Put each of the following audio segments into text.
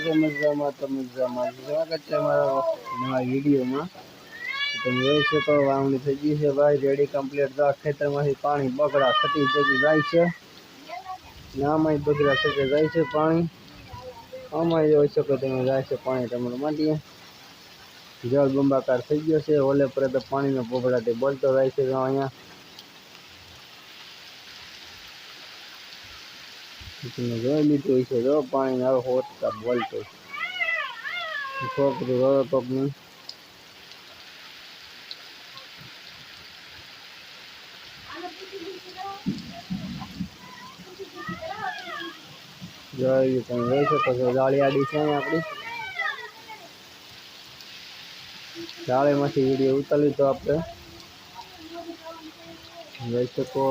કે મજામાં તો મજામાં સ્વાગત છે મારા નવા વિડીયોમાં। તમે જોઈ શકો વાવણી થઈ ગઈ છે ભાઈ, રેડી કમ્પ્લીટ। તો ખેતરમાંથી પાણી બગડા થતી જતી જાય છે ને આમાંય બગડા થતી જાય છે પાણી। આમાં જોઈ શકો તમે જાય છે પાણી તમારા માટે જળ બંબાકાર થઈ ગયો છે। ઓલે પર તો પાણીનો બગડાટી બોલતો જાય છે। અહીંયા તમે જોઈ લીધું છે, જો પાણી આવે હોતતા બોલતો છોકરું હવે કોકનું જોઈ તમે જોઈ શકો છો જાળી આડી છે આપણી જાળીમાંથી વિડીયો ઉતારી તો આપણે જોઈ શકો।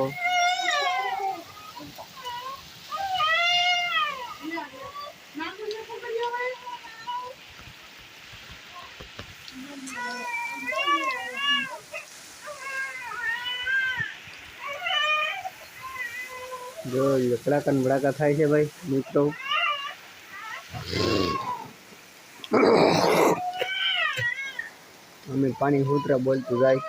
જો કડાકા ને ભડાકા થાય છે ભાઈ મિત્રો। અમે પાણી ઉતરા બોલતું જાય।